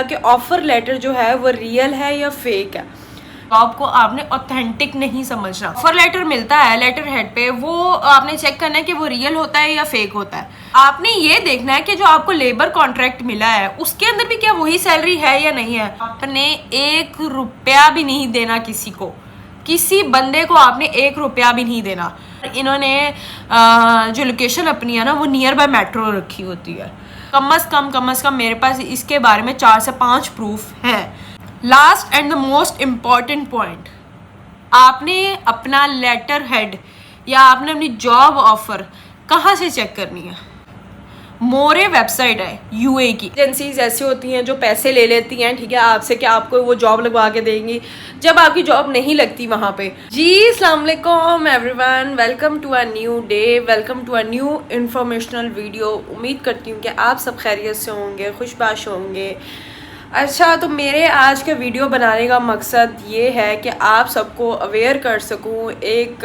कि offer letter जो है वो रियल है या फेक है। जॉब को आपने ऑथेंटिक नहीं समझना। ऑफर लेटर मिलता है लेटर हेड पे, वो आपने चेक करना है कि वो रियल होता है या फेक होता है। आपने ये देखना है कि जो आपको लेबर कॉन्ट्रैक्ट मिला है उसके अंदर भी क्या वही सैलरी है या नहीं है। आपने 1 रुपया भी नहीं देना किसी को, किसी बंदे को आपने 1 रुपया भी नहीं देना। इन्होंने जो लोकेशन अपनी है ना वो नियर बाय मेट्रो रखी होती है। कम अज़ कम मेरे पास इसके बारे में 4 से 5 प्रूफ हैं। Last and the most important point, आपने अपना लेटर हेड या आपने अपनी जॉब ऑफर कहाँ से चेक करनी है। मोरे वेबसाइट है यूए की। एजेंसीज ऐसी होती हैं जो पैसे ले लेती हैं, ठीक है, आपसे कि आपको वो जॉब लगवा के देंगी जब आपकी जॉब नहीं लगती वहाँ पे। जी अस्सलाम वालेकुम everyone, welcome to a new day, welcome to a new informational video. उम्मीद करती हूँ कि आप सब खैरियत से होंगे, खुशबाश होंगे। अच्छा, तो मेरे आज के वीडियो बनाने का मकसद ये है कि आप सबको अवेयर कर सकूँ एक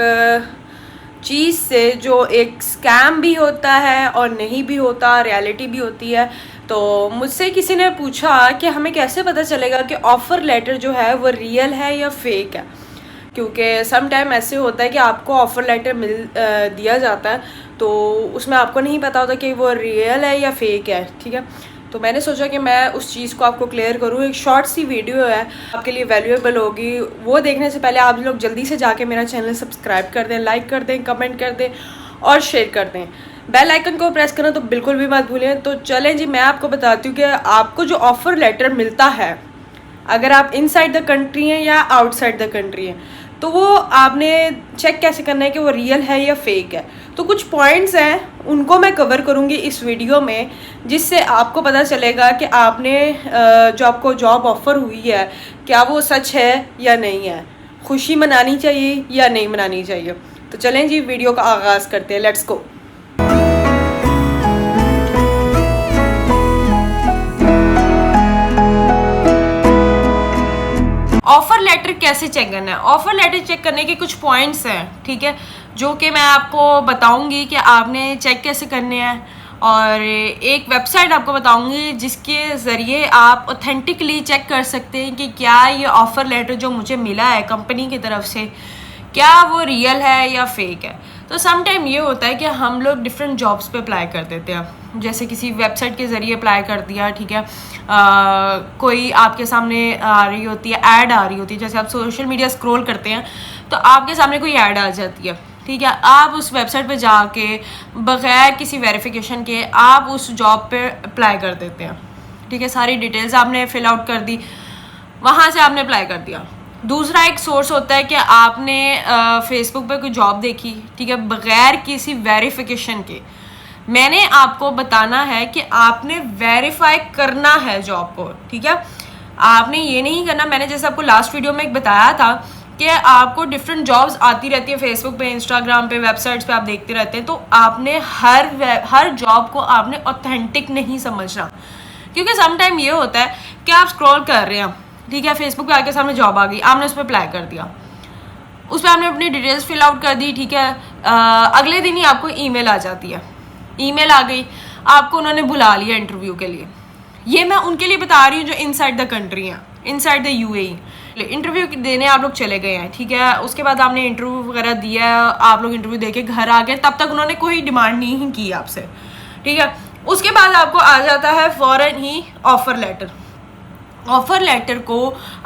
चीज़ से जो एक स्कैम भी होता है और नहीं भी होता, रियलिटी भी होती है। तो मुझसे किसी ने पूछा कि हमें कैसे पता चलेगा कि ऑफ़र लेटर जो है वो रियल है या फेक है, क्योंकि सम टाइम ऐसे होता है कि आपको ऑफ़र लेटर दिया जाता है तो उसमें आपको नहीं पता होता कि वो रियल है या फेक है, ठीक है। तो मैंने सोचा कि मैं उस चीज़ को आपको क्लियर करूँ। एक शॉर्ट सी वीडियो है, आपके लिए वैल्यूएबल होगी। वो देखने से पहले आप लोग जल्दी से जाके मेरा चैनल सब्सक्राइब कर दें, लाइक कर दें, कमेंट कर दें और शेयर कर दें। बेल आइकन को प्रेस करना तो बिल्कुल भी मत भूलें। तो चलें जी, मैं आपको बताती हूँ कि आपको जो ऑफ़र लेटर मिलता है, अगर आप इनसाइड द कंट्री हैं या आउटसाइड द कंट्री हैं, तो वो आपने चेक कैसे करना है कि वो रियल है या फेक है। तो कुछ पॉइंट्स हैं, उनको मैं कवर करूँगी इस वीडियो में, जिससे आपको पता चलेगा कि आपने जो आपको जॉब ऑफ़र हुई है क्या वो सच है या नहीं है, खुशी मनानी चाहिए या नहीं मनानी चाहिए। तो चलें जी, वीडियो का आगाज़ करते हैं, लेट्स गो। ऑफर लेटर कैसे चेक करना है। ऑफर लेटर चेक करने के कुछ पॉइंट्स हैं, ठीक है, जो कि मैं आपको बताऊंगी कि आपने चेक कैसे करने हैं, और एक वेबसाइट आपको बताऊंगी जिसके ज़रिए आप ऑथेंटिकली चेक कर सकते हैं कि क्या ये ऑफ़र लेटर जो मुझे मिला है कंपनी की तरफ से क्या वो रियल है या फेक है। तो सम टाइम ये होता है कि हम लोग डिफरेंट जॉब्स पे अप्लाई कर देते हैं, जैसे किसी वेबसाइट के ज़रिए अप्लाई कर दिया, ठीक है, कोई आपके सामने आ रही होती है, ऐड आ रही होती है, जैसे आप सोशल मीडिया स्क्रॉल करते हैं तो आपके सामने कोई ऐड आ जाती है, ठीक है, आप उस वेबसाइट पे जाके बग़ैर किसी वेरिफिकेशन के आप उस जॉब पे अप्लाई कर देते हैं, ठीक है, सारी डिटेल्स आपने फिल आउट कर दी, वहाँ से आपने अप्लाई कर दिया। दूसरा एक सोर्स होता है कि आपने फेसबुक पे कोई जॉब देखी, ठीक है, बग़ैर किसी वेरिफिकेशन के। मैंने आपको बताना है कि आपने वेरीफाई करना है जॉब को, ठीक है, आपने ये नहीं करना। मैंने जैसे आपको लास्ट वीडियो में एक बताया था कि आपको डिफरेंट जॉब्स आती रहती है फेसबुक पे, इंस्टाग्राम पे, वेबसाइट्स पे आप देखते रहते हैं, तो आपने हर जॉब को आपने ऑथेंटिक नहीं समझना, क्योंकि सम टाइम ये होता है कि आप स्क्रॉल कर रहे हैं, ठीक है, फेसबुक पे आके सामने जॉब आ गई, आपने उस पर अप्लाई कर दिया, उस पर आपने अपनी डिटेल्स फिल आउट कर दी, ठीक है, अगले दिन ही आपको ईमेल आ जाती है, ईमेल आ गई, आपको उन्होंने बुला लिया इंटरव्यू के लिए। ये मैं उनके लिए बता रही हूँ जो इनसाइड द कंट्री हैं, इनसाइड द यूएई। इंटरव्यू देने आप लोग चले गए हैं, ठीक है, उसके बाद आपने इंटरव्यू वगैरह दिया, आप लोग इंटरव्यू दे के घर आ गए, तब तक उन्होंने कोई डिमांड नहीं की आपसे, ठीक है। उसके बाद आपको आ जाता है फ़ौरन ही ऑफ़र लेटर। ऑफ़र लेटर को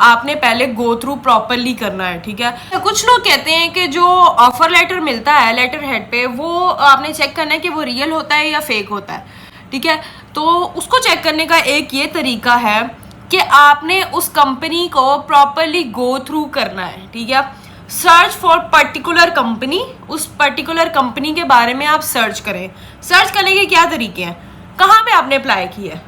आपने पहले गो थ्रू प्रॉपरली करना है, ठीक है। तो कुछ लोग कहते हैं कि जो ऑफ़र लेटर मिलता है लेटर हेड पे, वो आपने चेक करना है कि वो रियल होता है या फेक होता है, ठीक है। तो उसको चेक करने का एक ये तरीका है कि आपने उस कंपनी को प्रॉपरली गो थ्रू करना है, ठीक है। सर्च फॉर पर्टिकुलर कंपनी, उस पर्टिकुलर कंपनी के बारे में आप सर्च करें। सर्च करने के क्या तरीके हैं, कहाँ पे आपने अप्लाई किया है,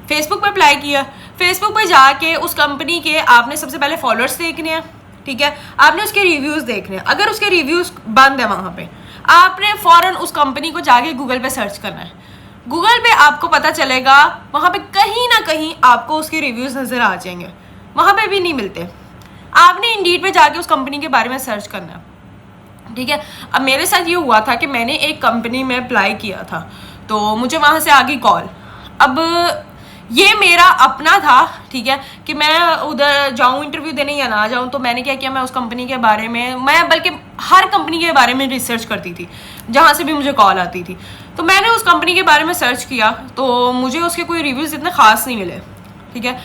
फेसबुक पे अप्लाई किया, फेसबुक पे जाके उस कंपनी के आपने सबसे पहले फॉलोअर्स देखने हैं, ठीक है, आपने उसके रिव्यूज़ देखने हैं। अगर उसके रिव्यूज़ बंद है वहाँ पे, आपने फ़ौरन उस कंपनी को जाके गूगल पे सर्च करना है। गूगल पे आपको पता चलेगा, वहाँ पे कहीं ना कहीं आपको उसके रिव्यूज़ नज़र आ जाएंगे, वहाँ पे भी नहीं मिलते। आपने इंडीड पे जाके उस कंपनी के बारे में सर्च करना है, ठीक है। अब मेरे साथ ये हुआ था कि मैंने एक कंपनी में अप्लाई किया था, तो मुझे वहाँ से आ गई कॉल। अब ये मेरा अपना था, ठीक है, कि मैं उधर जाऊं इंटरव्यू देने या ना जाऊं। तो मैंने क्या किया, मैं उस कंपनी के बारे में, मैं बल्कि हर कंपनी के बारे में रिसर्च करती थी जहां से भी मुझे कॉल आती थी। तो मैंने उस कंपनी के बारे में सर्च किया तो मुझे उसके कोई रिव्यूज़ इतने ख़ास नहीं मिले, ठीक है।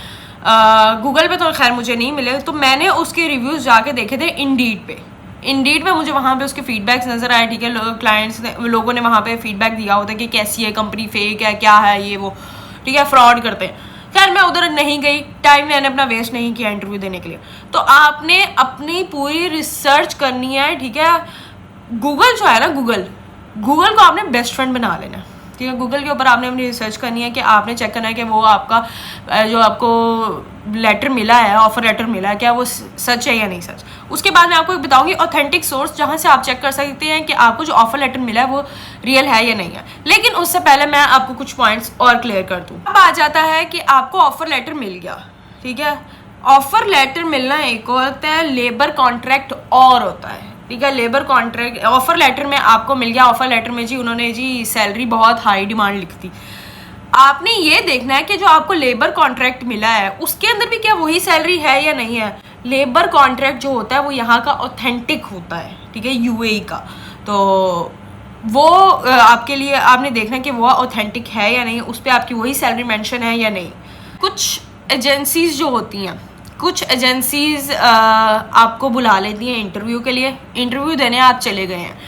गूगल पे तो खैर मुझे नहीं मिले, तो मैंने उसके रिव्यूज़ जाके देखे थे इंडीड पे। इंडीड पे मुझे वहाँ पे उसके फीडबैक्स नज़र आए, ठीक है। क्लाइंट्स ने, लोगों ने वहाँ पे फीडबैक दिया होता है कि कैसी है कंपनी, फेक है, क्या है ये वो, ठीक है, फ्रॉड करते हैं। खैर मैं उधर नहीं गई, टाइम मैंने अपना वेस्ट नहीं किया इंटरव्यू देने के लिए। तो आपने अपनी पूरी रिसर्च करनी है, ठीक है। गूगल जो है ना, गूगल को आपने बेस्ट फ्रेंड बना लेना है, ठीक है। गूगल के ऊपर आपने अपनी रिसर्च करनी है कि आपने चेक करना है कि वो आपका जो आपको लेटर मिला है, ऑफर लेटर मिला है, क्या वो सच है या नहीं सच। उसके बाद मैं आपको बताऊंगी ऑथेंटिक सोर्स जहां से आप चेक कर सकते हैं कि आपको जो ऑफर लेटर मिला है वो रियल है या नहीं है। लेकिन उससे पहले मैं आपको कुछ पॉइंट्स और क्लियर कर दूं। अब आ जाता है कि आपको ऑफर लेटर मिल गया, ठीक है। ऑफर लेटर मिलना एक होता है, लेबर कॉन्ट्रैक्ट और होता है, ठीक है। लेबर कॉन्ट्रैक्ट, ऑफर लेटर में आपको मिल गया, ऑफर लेटर में जी उन्होंने जी सैलरी बहुत हाई डिमांड लिख दी। आपने ये देखना है कि जो आपको लेबर कॉन्ट्रैक्ट मिला है उसके अंदर भी क्या वही सैलरी है या नहीं है। लेबर कॉन्ट्रैक्ट जो होता है वो यहाँ का ऑथेंटिक होता है, ठीक है, यूएई का। तो वो आपके लिए आपने देखना है कि वो ऑथेंटिक है या नहीं, उस पर आपकी वही सैलरी मेंशन है या नहीं। कुछ एजेंसीज जो होती हैं, कुछ एजेंसीज आपको बुला लेती हैं इंटरव्यू के लिए। इंटरव्यू देने आप चले गए हैं,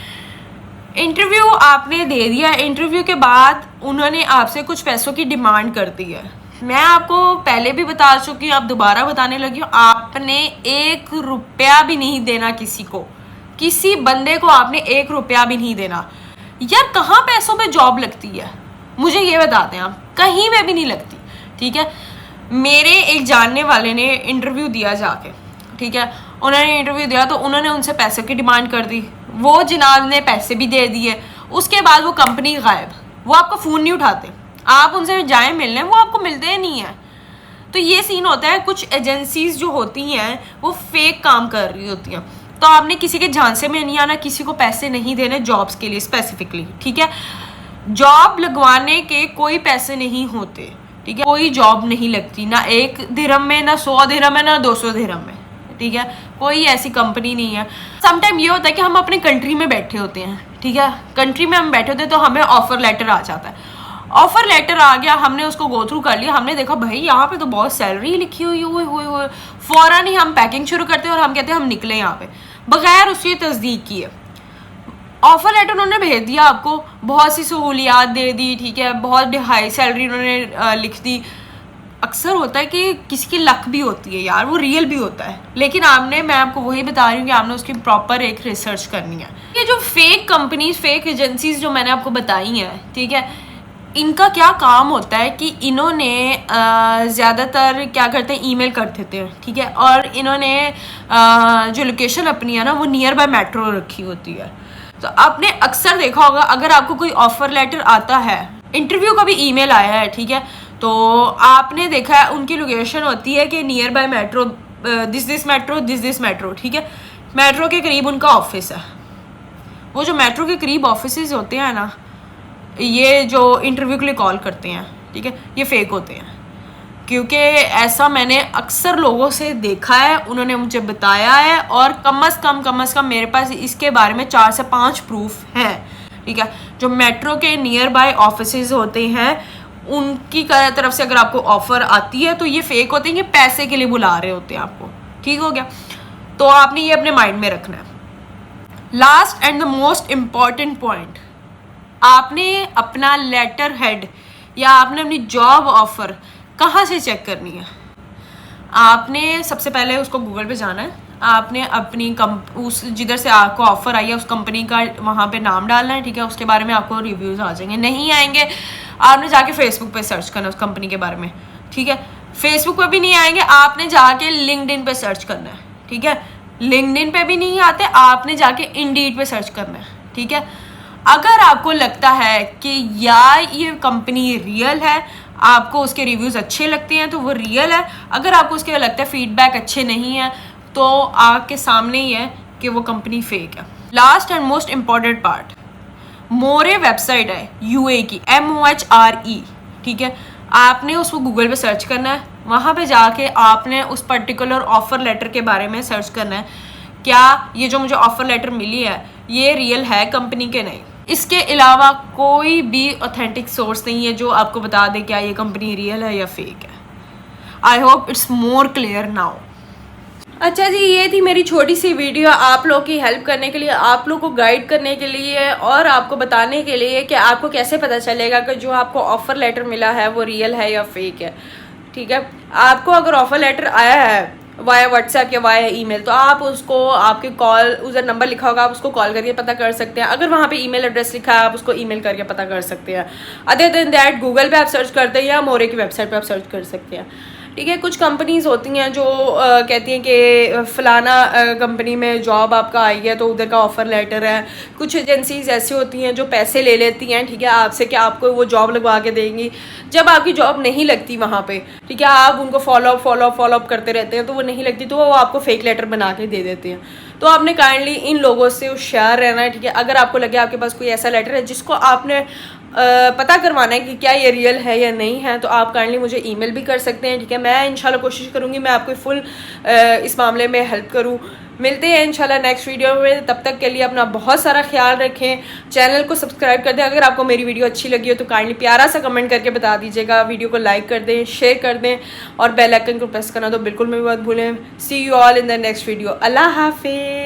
इंटरव्यू आपने दे दिया, इंटरव्यू के बाद उन्होंने आपसे कुछ पैसों की डिमांड कर दी है। मैं आपको पहले भी बता चुकी हूँ, आप दोबारा बताने लगी हूँ, आपने 1 रुपया भी नहीं देना किसी को, किसी बंदे को आपने 1 रुपया भी नहीं देना। यार कहाँ पैसों पे जॉब लगती है, मुझे ये बताते हैं आप, कहीं पे भी नहीं लगती, ठीक है। मेरे एक जानने वाले ने इंटरव्यू दिया जाके, ठीक है, उन्होंने इंटरव्यू दिया तो उन्होंने उनसे पैसे की डिमांड कर दी, वो जनाब ने पैसे भी दे दिए। उसके बाद वो कंपनी गायब, वो आपका फ़ोन नहीं उठाते, आप उनसे जाएं मिलने वो आपको मिलते ही नहीं है। तो ये सीन होता है, कुछ एजेंसीज जो होती हैं वो फेक काम कर रही होती हैं। तो आपने किसी के झांसे में नहीं आना, किसी को पैसे नहीं देने जॉब्स के लिए स्पेसिफिकली, ठीक है। जॉब लगवाने के कोई पैसे नहीं होते, ठीक है, कोई जॉब नहीं लगती, ना 1 दिरहम में, ना 100 दिरहम में, ना 200 दिरहम में, ठीक है। कोई ऐसी कंपनी नहीं है। समटाइम ये होता है कि हम अपने कंट्री में बैठे होते हैं, ठीक है, कंट्री में हम बैठे होते हैं तो हमें ऑफर लेटर आ जाता है। ऑफर लेटर आ गया, हमने उसको गो थ्रू कर लिया, हमने देखा भाई यहाँ पे तो बहुत सैलरी लिखी हुई हुई, फौरन ही हम पैकिंग शुरू करते हैं और हम कहते हैं हम निकले यहाँ पे बगैर उसकी तस्दीक किए। ऑफर लेटर उन्होंने भेज दिया आपको, बहुत सी सहूलियात दे दी, ठीक है, बहुत हाई सैलरी उन्होंने लिख दी। अक्सर होता है कि किसी की लक भी होती है यार, वो रियल भी होता है, लेकिन आपने, मैं आपको वही बता रही हूँ कि आपने उसकी प्रॉपर एक रिसर्च करनी है। ये जो फेक कंपनीज, फेक एजेंसीज जो मैंने आपको बताई हैं, ठीक है, इनका क्या काम होता है कि इन्होंने ज़्यादातर क्या करते हैं, ईमेल कर देते हैं, ठीक है, और इन्होंने जो लोकेशन अपनी है ना वो नियर बाय मेट्रो रखी होती है। तो आपने अक्सर देखा होगा, अगर आपको कोई ऑफर लेटर आता है, इंटरव्यू का भी ईमेल आया है, ठीक है, तो आपने देखा है उनकी लोकेशन होती है कि near by metro, this metro, ठीक है, मेट्रो के करीब उनका ऑफिस है। वो जो मेट्रो के करीब ऑफिस होते हैं ना, ये जो इंटरव्यू के लिए कॉल करते हैं, ठीक है, ये फेक होते हैं, क्योंकि ऐसा मैंने अक्सर लोगों से देखा है, उन्होंने मुझे बताया है, और कम अज़ कम मेरे पास इसके बारे में 4 से 5 प्रूफ हैं, ठीक है। जो मेट्रो के नियर बाय ऑफिसेज होते हैं उनकी तरफ से अगर आपको ऑफर आती है तो ये फेक होते हैं, ये पैसे के लिए बुला रहे होते हैं आपको, ठीक हो गया। तो आपने ये अपने माइंड में रखना है। Last and the most important point, आपने अपना लेटर हेड या आपने अपनी जॉब ऑफर कहाँ से चेक करनी है। आपने सबसे पहले उसको गूगल पे जाना है, आपने अपनी उस जिधर से आपको ऑफर आई है उस कंपनी का वहाँ पे नाम डालना है, ठीक है, उसके बारे में आपको रिव्यूज़ आ जाएंगे। नहीं आएंगे, आपने जाके फेसबुक पे सर्च करना है उस कंपनी के बारे में, ठीक है। फेसबुक पे भी नहीं आएंगे, आपने जाके लिंक्डइन पे सर्च करना है, ठीक है। लिंक्डइन पे भी नहीं आते, आपने जाके इंडीड पे सर्च करना है, ठीक है। अगर आपको लगता है कि यार ये कंपनी रियल है, आपको उसके रिव्यूज़ अच्छे लगते हैं तो वो रियल है। अगर आपको उसके लगता है फीडबैक अच्छे नहीं है तो आपके सामने ही है कि वो कंपनी फेक है। Last and most important part, more website है यूए की, MOHRE, ठीक है। आपने उसको गूगल पे सर्च करना है, वहाँ पे जाके आपने उस पर्टिकुलर ऑफ़र लेटर के बारे में सर्च करना है, क्या ये जो मुझे ऑफ़र लेटर मिली है ये रियल है कंपनी के नहीं। इसके अलावा कोई भी ऑथेंटिक सोर्स नहीं है जो आपको बता दे क्या ये कंपनी रियल है या फेक है। I hope it's more clear now. अच्छा जी, ये थी मेरी छोटी सी वीडियो आप लोग की हेल्प करने के लिए, आप लोग को गाइड करने के लिए और आपको बताने के लिए कि आपको कैसे पता चलेगा कि जो आपको ऑफ़र लेटर मिला है वो रियल है या फेक है। ठीक है, आपको अगर ऑफ़र लेटर आया है वाया व्हाट्सएप या वाया ईमेल, तो आप उसको, आपके कॉल उधर नंबर लिखा होगा, आप उसको कॉल करके पता कर सकते हैं। अगर वहाँ पे ईमेल एड्रेस लिखा है आप उसको ईमेल करके पता कर सकते हैं। अदर देन दैट गूगल पे आप सर्च करते हैं या मोरे की वेबसाइट पे आप सर्च कर सकते हैं। ठीक है, कुछ कंपनीज होती हैं जो कहती हैं कि फ़लाना कंपनी में जॉब आपका आई है तो उधर का ऑफ़र लेटर है। कुछ एजेंसीज ऐसी होती हैं जो पैसे ले लेती हैं, ठीक है, आपसे कि आपको वो जॉब लगवा के देंगी। जब आपकी जॉब नहीं लगती वहाँ पे, ठीक है, आप उनको फॉलो अप करते रहते हैं तो वो नहीं लगती तो वो आपको फेक लेटर बना के दे देते हैं। तो आपने काइंडली इन लोगों से होशियार रहना है। ठीक है, अगर आपको लगे आपके पास कोई ऐसा लेटर है जिसको आपने पता करवाना है कि क्या ये रियल है या नहीं है, तो आप काइंडली मुझे ईमेल भी कर सकते हैं। ठीक है, मैं इंशाल्लाह कोशिश करूँगी मैं आपको फुल इस मामले में हेल्प करूँ। मिलते हैं इंशाल्लाह नेक्स्ट वीडियो में, तब तक के लिए अपना बहुत सारा ख्याल रखें। चैनल को सब्सक्राइब कर दें। अगर आपको मेरी वीडियो अच्छी लगी हो तो काइंडली प्यारा सा कमेंट करके बता दीजिएगा। वीडियो को लाइक कर दें, शेयर कर दें और बेल आइकन को प्रेस करना तो बिल्कुल भी मत भूलें। See you all in the next video. Allah हाफिज़।